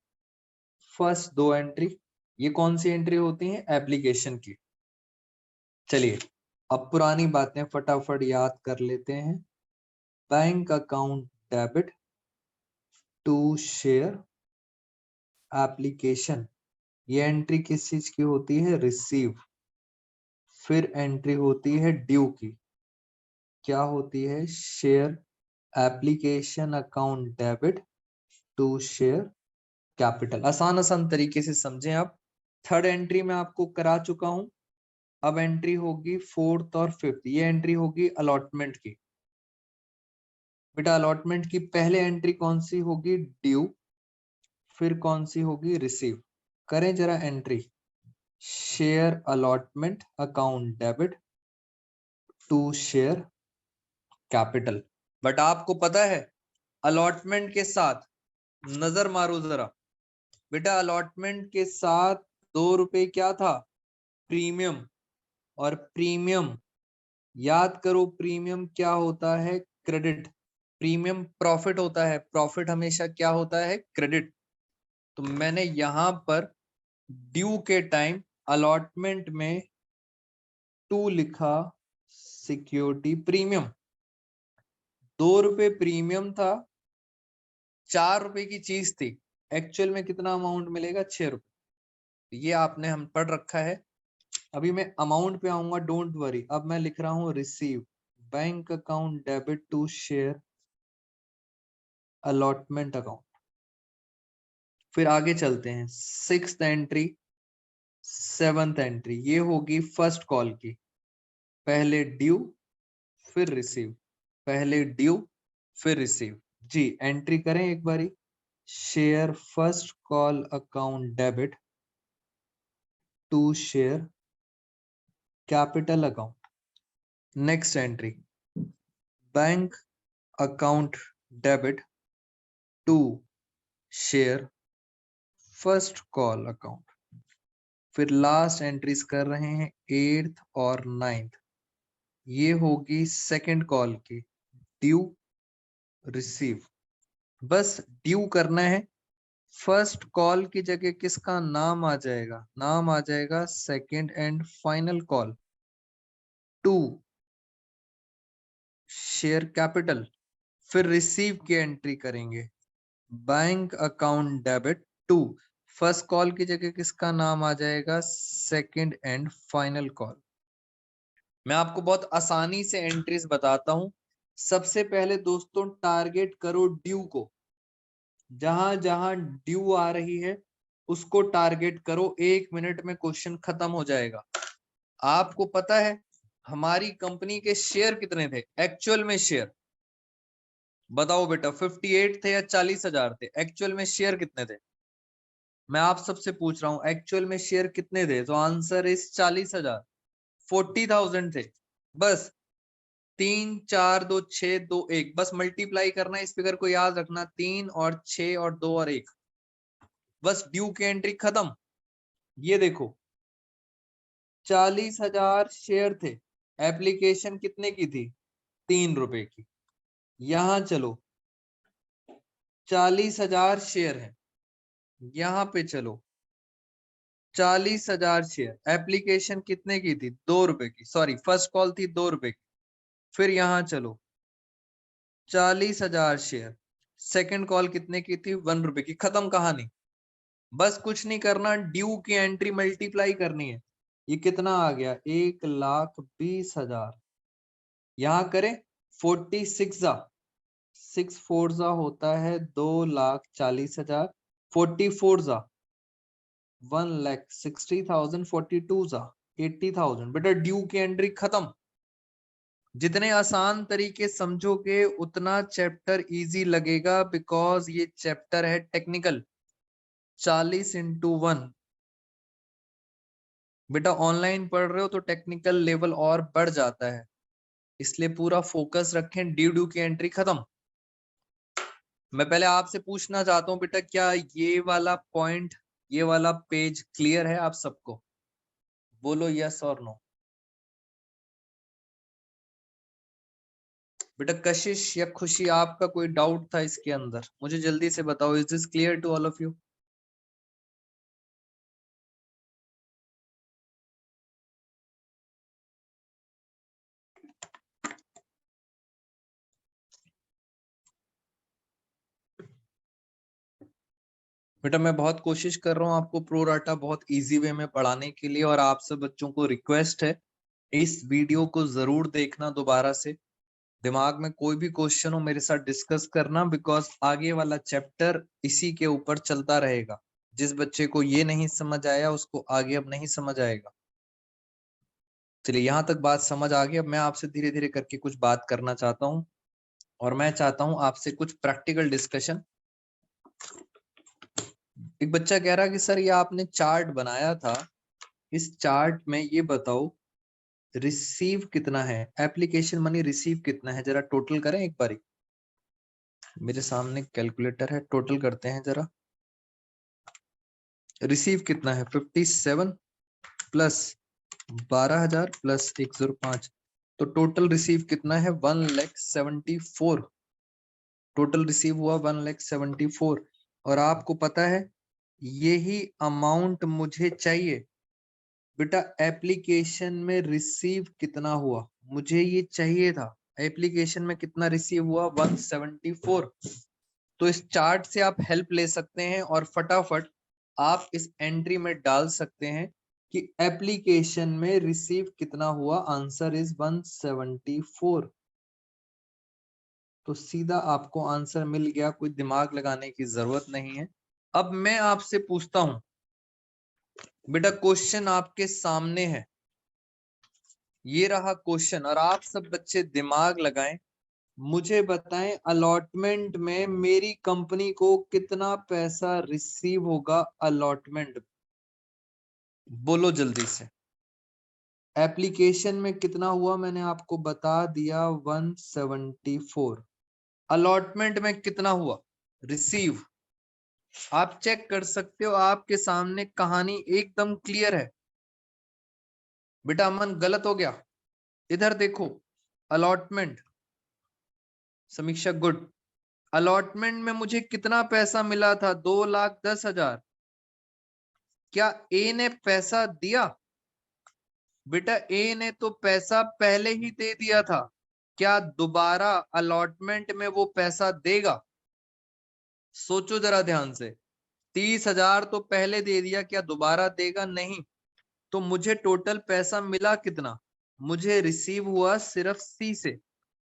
फर्स्ट दो एंट्री, ये कौन सी एंट्री होती है? एप्लीकेशन की। चलिए अब पुरानी बातें फटाफट याद कर लेते हैं। Bank account debit to share application, ये एंट्री किस चीज की होती है? रिसीव। फिर एंट्री होती है ड्यू की, क्या होती है? Share application account debit to share capital. आसान आसान तरीके से समझें आप। थर्ड एंट्री में आपको करा चुका हूं। अब एंट्री होगी फोर्थ और फिफ्थ, ये एंट्री होगी अलॉटमेंट की। बेटा अलॉटमेंट की पहले एंट्री कौन सी होगी? ड्यू। फिर कौन सी होगी? रिसीव। करें जरा entry. Share allotment account debit to share capital. But आपको पता है अलॉटमेंट के साथ, नजर मारो जरा बेटा, अलॉटमेंट के साथ 2 रुपए क्या था? प्रीमियम। और प्रीमियम याद करो, प्रीमियम क्या होता है? क्रेडिट। प्रीमियम प्रॉफिट होता है, प्रॉफिट हमेशा क्या होता है? क्रेडिट। तो मैंने यहां पर ड्यू के टाइम अलॉटमेंट में 2 लिखा, सिक्योरिटी प्रीमियम। 2 रुपए प्रीमियम था, 4 रुपए की चीज थी, एक्चुअल में कितना अमाउंट मिलेगा? 6 रुपए। ये आपने हम पढ़ रखा है। अभी मैं अमाउंट पे आऊंगा, डोंट वरी। अब मैं लिख रहा हूं receive bank account debit to share allotment account. फिर आगे चलते हैं, सिक्स्थ एंट्री, सेवंथ एंट्री, ये होगी फर्स्ट कॉल की। पहले ड्यू फिर रिसीव, पहले ड्यू फिर रिसीव। जी एंट्री करें एक बारी। Share first call account debit to share capital account. Next entry, bank account debit to share first call account. फिर लास्ट एंट्रीज कर रहे हैं, एट्थ और नाइन्थ, ये होगी सेकंड कॉल की। ड्यू रिसीव, बस ड्यू करना है। फर्स्ट कॉल की जगह किसका नाम आ जाएगा? नाम आ जाएगा second and final call to share capital. फिर रिसीव की एंट्री करेंगे, bank account debit to, first call की जगह किसका नाम आ जाएगा? Second and final call. मैं आपको बहुत आसानी से एंट्रीज बताता हूं। सबसे पहले दोस्तों टारगेट करो ड्यू को, जहां जहां ड्यू आ रही है उसको टारगेट करो। 1 मिनट में क्वेश्चन खत्म हो जाएगा। आपको पता है हमारी कंपनी के शेयर कितने थे एक्चुअल में? शेयर बताओ बेटा, 58 थे या 40,000 थे? एक्चुअल में शेयर कितने थे? मैं आप सबसे पूछ रहा हूं एक्चुअल में शेयर कितने थे? तो आंसर इज 40,000, 40,000 थे। बस 3 4 2 6 2 1, बस मल्टीप्लाई करना है। इस फिगर को याद रखना, 3 और 6 और 2 और 1, बस ड्यू की एंट्री खत्म। ये देखो 40,000 शेयर थे, एप्लीकेशन कितने की थी? 3 रुपए की। यहां चलो 40,000 शेयर है, यहां पे चलो 40,000 शेयर, एप्लीकेशन कितने की थी? 2 रुपए की, सॉरी फर्स्ट कॉल थी 2 रुपए की। फिर यहां चलो 40,000 शेयर, सेकंड कॉल कितने की थी? 1 रुपए की। खत्म कहानी। बस कुछ नहीं करना, ड्यू की एंट्री मल्टीप्लाई करनी है। ये कितना आ गया, 1,20,000। यहाँ करें 46 6 4 होता है 2,40,000। 44 1,60,000। 42 80,000। बेटा ड्यू की एंट्री खत्म। जितने आसान तरीके समझोगे उतना चैप्टर इजी लगेगा, बिकॉज ये चैप्टर है टेक्निकल। 40x1। बेटा ऑनलाइन पढ़ रहे हो तो टेक्निकल लेवल और बढ़ जाता है, इसलिए पूरा फोकस रखें। ड्यू की एंट्री खत्म। मैं पहले आपसे पूछना चाहता हूं बेटा, क्या ये वाला पॉइंट, ये वाला पेज क्लियर है आप सबको? बोलो यस और नो। बेटा कशिश या खुशी, आपका कोई डाउट था इसके अंदर? मुझे जल्दी से बताओ, is this clear to all of you? बेटा मैं बहुत कोशिश कर रहा हूँ आपको प्रो राटा बहुत इजी वे में पढ़ाने के लिए, और आप सब बच्चों को रिक्वेस्ट है इस वीडियो को जरूर देखना दोबारा से। दिमाग में कोई भी क्वेश्चन हो मेरे साथ डिस्कस करना, बिकॉज आगे वाला चैप्टर इसी के ऊपर चलता रहेगा। जिस बच्चे को ये नहीं समझ आया उसको आगे अब नहीं समझ आएगा। चलिए यहाँ तक बात समझ आ गई। अब मैं आपसे धीरे धीरे करके कुछ बात करना चाहता हूँ, और मैं चाहता हूँ आपसे कुछ प्रैक्टिकल डिस्कशन। एक बच्चा कह रहा है कि सर ये आपने चार्ट बनाया था, इस चार्ट में ये बताओ रिसीव कितना है, एप्लीकेशन मनी रिसीव कितना है, जरा टोटल करें एक बारी। मेरे सामने कैलकुलेटर है, टोटल करते हैं जरा। रिसीव कितना है, 57 प्लस 12,000 प्लस 105, तो टोटल रिसीव कितना है, 1,74,000। टोटल रिसीव हुआ 1,74,000। और आपको पता है यही अमाउंट मुझे चाहिए। बेटा एप्लीकेशन में रिसीव कितना हुआ, मुझे ये चाहिए था। एप्लीकेशन में कितना रिसीव हुआ, 174। तो इस चार्ट से आप हेल्प ले सकते हैं और फटाफट आप इस एंट्री में डाल सकते हैं कि एप्लीकेशन में रिसीव कितना हुआ। Answer is 174। तो सीधा आपको आंसर मिल गया, कोई दिमाग लगाने की जरूरत नहीं है। अब मैं आपसे पूछता हूं बेटा, क्वेश्चन आपके सामने है, ये रहा क्वेश्चन, और आप सब बच्चे दिमाग लगाएं। मुझे बताएं अलॉटमेंट में मेरी कंपनी को कितना पैसा रिसीव होगा। अलॉटमेंट बोलो जल्दी से। एप्लीकेशन में कितना हुआ मैंने आपको बता दिया, 174। अलॉटमेंट में कितना हुआ रिसीव, आप चेक कर सकते हो, आपके सामने कहानी एकदम क्लियर है। बेटा अमन गलत हो गया, इधर देखो। अलॉटमेंट, समीक्षा गुड। अलॉटमेंट में मुझे कितना पैसा मिला था, 2,10,000। क्या ए ने पैसा दिया? बेटा ए ने तो पैसा पहले ही दे दिया था, क्या दोबारा अलॉटमेंट में वो पैसा देगा? सोचो जरा ध्यान से। 30,000 तो पहले दे दिया, क्या दोबारा देगा? नहीं। तो मुझे टोटल पैसा मिला कितना, मुझे रिसीव हुआ सिर्फ सी से।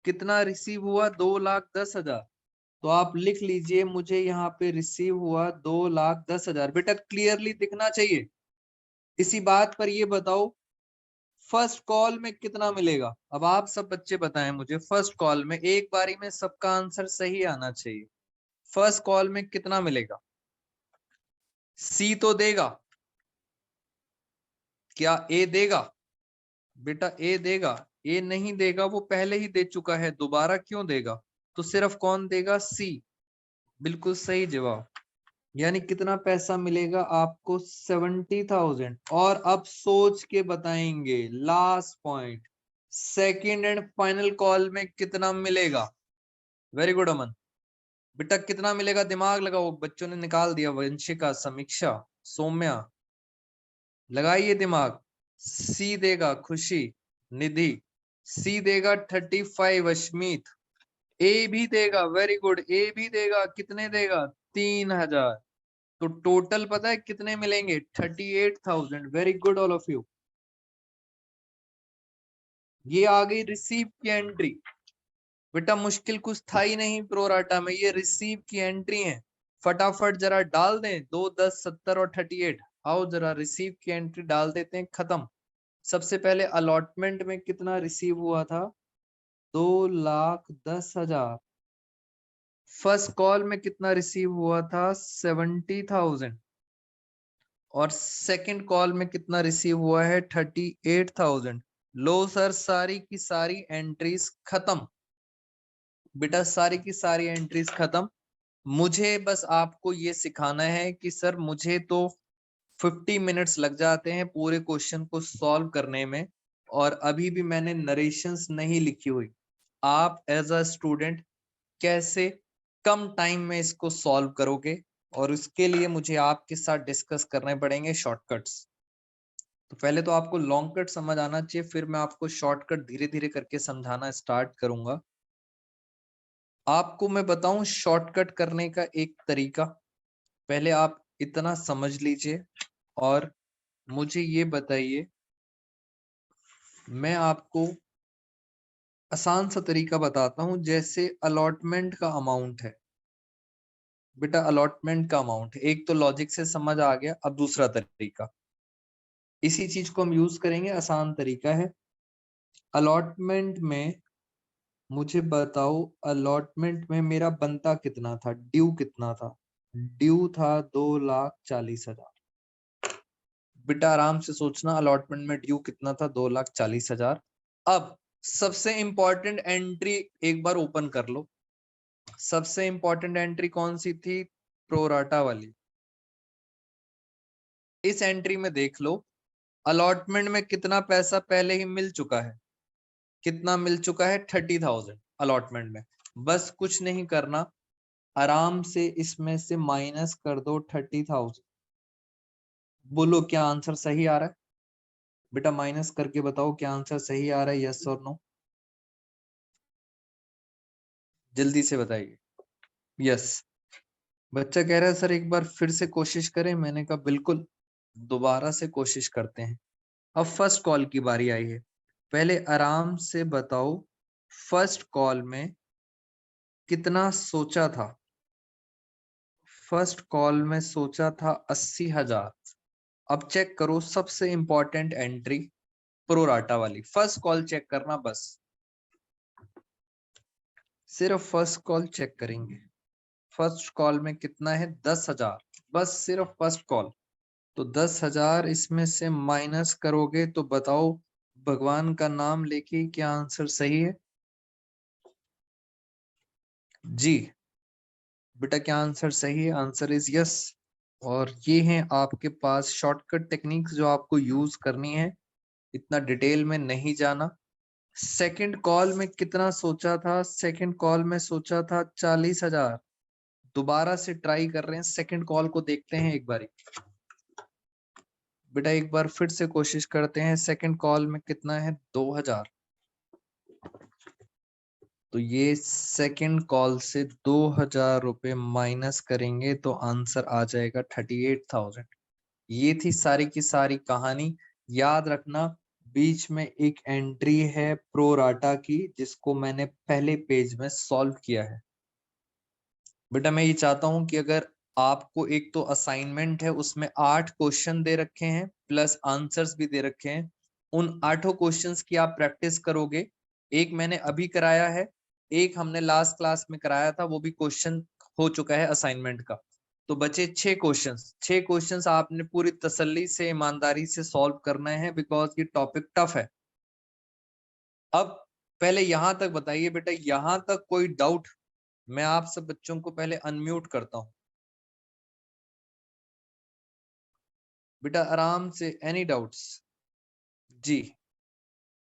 कितना रिसीव हुआ, 2,10,000। तो आप लिख लीजिए, मुझे यहाँ पे रिसीव हुआ 2,10,000। बेटा क्लियरली दिखना चाहिए। इसी बात पर ये बताओ फर्स्ट कॉल में कितना मिलेगा। अब आप सब बच्चे बताएं मुझे, फर्स्ट कॉल में एक बारी में सबका आंसर सही आना चाहिए। फर्स्ट कॉल में कितना मिलेगा? सी तो देगा, क्या ए देगा? बेटा ए देगा? ए नहीं देगा, वो पहले ही दे चुका है, दोबारा क्यों देगा? तो सिर्फ कौन देगा, सी। बिल्कुल सही जवाब। यानी कितना पैसा मिलेगा आपको, 70,000। और अब सोच के बताएंगे last point, second and final call में कितना मिलेगा। वेरी गुड अमन। बेटा कितना मिलेगा, दिमाग लगाओ। बच्चों ने निकाल दिया, वंशिका, समीक्षा, सौम्या, लगाइए दिमाग। सी देगा खुशी, निधि। सी देगा 35, अश्मीत। ए भी देगा, वेरी गुड, ए भी देगा। कितने देगा, 3,000। तो टोटल पता है कितने मिलेंगे? 38,000। Very good all of you. ये आ गई रिसीव की एंट्री। बेटा मुश्किल कुछ था ही नहीं प्रोराटा में, ये रिसीव की एंट्री है। फटाफट जरा डाल दें 2, 10, 70 और 38। आओ जरा रिसीव की एंट्री डाल देते हैं, खत्म। सबसे पहले अलॉटमेंट में कितना रिसीव हुआ था? 2,10,000। फर्स्ट कॉल में कितना रिसीव हुआ था? 70,000। और सेकंड कॉल में कितना रिसीव हुआ है? 38,000। लो सर, सारी की सारी एंट्रीज खत्म। बेटा सारी की सारी एंट्रीज खत्म। मुझे बस आपको ये सिखाना है कि सर मुझे तो 50 मिनट्स लग जाते हैं पूरे क्वेश्चन को सॉल्व करने में, और अभी भी मैंने नरेशंस नहीं लिखी हुई। आप एज अ स्टूडेंट कैसे कम टाइम में इसको सॉल्व करोगे, और उसके लिए मुझे आपके साथ डिस्कस करने पड़ेंगे शॉर्टकट्स। तो पहले तो आपको लॉन्ग कट समझ आना चाहिए, फिर मैं आपको शॉर्टकट धीरे धीरे करके समझाना स्टार्ट करूंगा। आपको मैं बताऊं शॉर्टकट करने का एक तरीका। पहले आप इतना समझ लीजिए और मुझे ये बताइए, मैं आपको आसान सा तरीका बताता हूं। जैसे अलॉटमेंट का अमाउंट है बेटा, अलॉटमेंट का अमाउंट एक तो लॉजिक से समझ आ गया। अब दूसरा तरीका, इसी चीज को हम यूज करेंगे, आसान तरीका है। अलॉटमेंट में मुझे बताओ, अलॉटमेंट में मेरा बनता कितना था, ड्यू कितना था? ड्यू था 2,40,000। बेटा आराम से सोचना, अलॉटमेंट में ड्यू कितना था? 2,40,000। अब सबसे इंपॉर्टेंट एंट्री एक बार ओपन कर लो। सबसे इंपॉर्टेंट एंट्री कौन सी थी? प्रोराटा वाली। इस एंट्री में देख लो, अलॉटमेंट में कितना पैसा पहले ही मिल चुका है। कितना मिल चुका है? 30,000 अलॉटमेंट में। बस कुछ नहीं करना, आराम से इसमें से माइनस कर दो 30,000। बोलो क्या आंसर सही आ रहा है? बेटा माइनस करके बताओ क्या आंसर सही आ रहा है, यस और नो? जल्दी से बताइए। यस। बच्चा कह रहा है सर एक बार फिर से कोशिश करें। मैंने कहा बिल्कुल, दोबारा से कोशिश करते हैं। अब फर्स्ट कॉल की बारी आई है। पहले आराम से बताओ, फर्स्ट कॉल में कितना सोचा था? फर्स्ट कॉल में सोचा था 80,000। अब चेक करो सबसे इंपॉर्टेंट एंट्री, प्रोराटा वाली। फर्स्ट कॉल चेक करना, बस सिर्फ फर्स्ट कॉल चेक करेंगे। फर्स्ट कॉल में कितना है? 10,000। बस सिर्फ फर्स्ट कॉल। तो 10,000 इसमें से माइनस करोगे तो बताओ भगवान का नाम लेके क्या आंसर सही है? जी बेटा, क्या आंसर सही है? Answer is yes. और ये हैं आपके पास शॉर्टकट टेक्निक्स जो आपको यूज करनी है, इतना डिटेल में नहीं जाना। सेकंड कॉल में कितना सोचा था? सेकंड कॉल में सोचा था 40,000। दोबारा से ट्राई कर रहे हैं, सेकंड कॉल को देखते हैं एक बारी। बेटा एक बार फिर से कोशिश करते हैं, सेकंड कॉल में कितना है? 2,000। तो ये सेकंड कॉल से 2,000 रुपए माइनस करेंगे तो आंसर आ जाएगा 38,000। ये थी सारी की सारी कहानी। याद रखना, बीच में एक एंट्री है प्रोराटा की, जिसको मैंने पहले पेज में सॉल्व किया है। बेटा मैं ये चाहता हूं कि अगर आपको एक तो असाइनमेंट है, उसमें 8 क्वेश्चन दे रखे हैं प्लस आंसर्स भी दे रखे हैं, उन 8 क्वेश्चंस की आप प्रैक्टिस करोगे। एक मैंने अभी कराया है, एक हमने लास्ट क्लास में कराया था, वो भी क्वेश्चन हो चुका है असाइनमेंट का। तो बचे 6 क्वेश्चंस। 6 क्वेश्चंस आपने पूरी तसल्ली से, ईमानदारी से सॉल्व करना है, बिकॉज ये टॉपिक टफ है। अब पहले यहां तक बताइए बेटा, यहां तक कोई डाउट? मैं आप सब बच्चों को पहले अनम्यूट करता हूं। बेटा आराम से, एनी डाउट्स? जी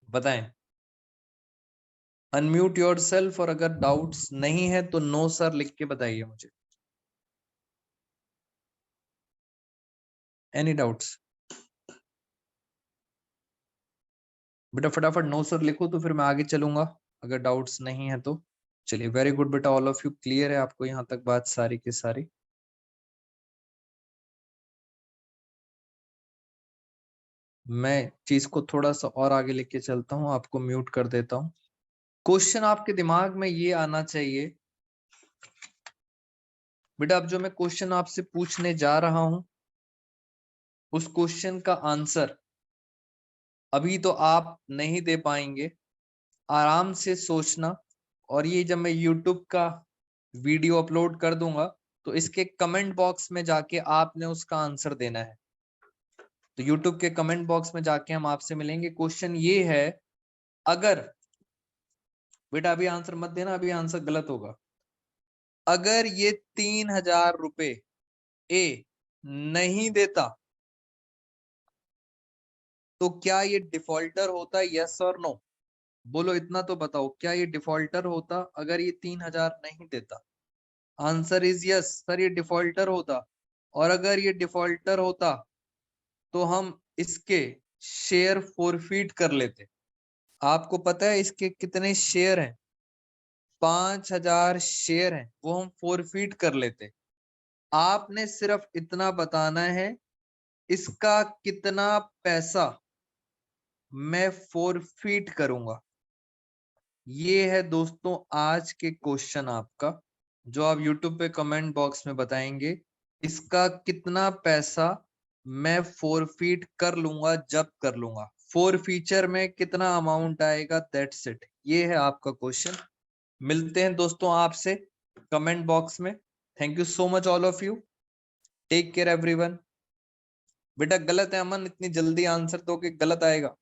बताएं। अनम्यूट योरसेल्फ, और अगर डाउट्स नहीं है तो नो सर लिख के बताइए मुझे। Any doubts? बेटा फटाफट नो सर लिखो तो फिर मैं आगे चलूंगा, अगर डाउट्स नहीं है तो। चलिए वेरी गुड बेटा, ऑल ऑफ यू क्लियर है आपको यहाँ तक बात सारी की सारी? मैं चीज को थोड़ा सा और आगे लेके चलता हूँ, आपको म्यूट कर देता हूँ। क्वेश्चन आपके दिमाग में ये आना चाहिए बेटा, अब जो मैं क्वेश्चन आपसे पूछने जा रहा हूं उस क्वेश्चन का आंसर अभी तो आप नहीं दे पाएंगे, आराम से सोचना। और ये जब मैं YouTube का वीडियो अपलोड कर दूंगा तो इसके कमेंट बॉक्स में जाके आपने उसका आंसर देना है। तो YouTube के कमेंट बॉक्स में जाके हम आपसे मिलेंगे। क्वेश्चन ये है, अगर बेटा अभी आंसर मत देना, अभी आंसर गलत होगा। अगर ये 3000 रुपए ए नहीं देता तो क्या ये डिफॉल्टर होता? यस और नो बोलो, इतना तो बताओ, क्या ये डिफॉल्टर होता अगर ये 3000 नहीं देता? आंसर इज यस सर, ये डिफॉल्टर होता। और अगर ये डिफॉल्टर होता तो हम इसके शेयर फोरफीट कर लेते। आपको पता है इसके कितने शेयर हैं? 5000 शेयर हैं, वो हम फोरफीट कर लेते। आपने सिर्फ इतना बताना है इसका कितना पैसा मैं फोरफीट करूंगा। ये है दोस्तों आज के क्वेश्चन आपका, जो आप YouTube पे कमेंट बॉक्स में बताएंगे इसका कितना पैसा मैं फोरफीट कर लूंगा जब कर लूंगा। फोर फीचर में कितना अमाउंट आएगा, दैट्स इट। ये है आपका क्वेश्चन। मिलते हैं दोस्तों आपसे कमेंट बॉक्स में। Thank you so much all of you. Take care everyone. बेटा गलत है अमन, इतनी जल्दी आंसर दो कि गलत आएगा।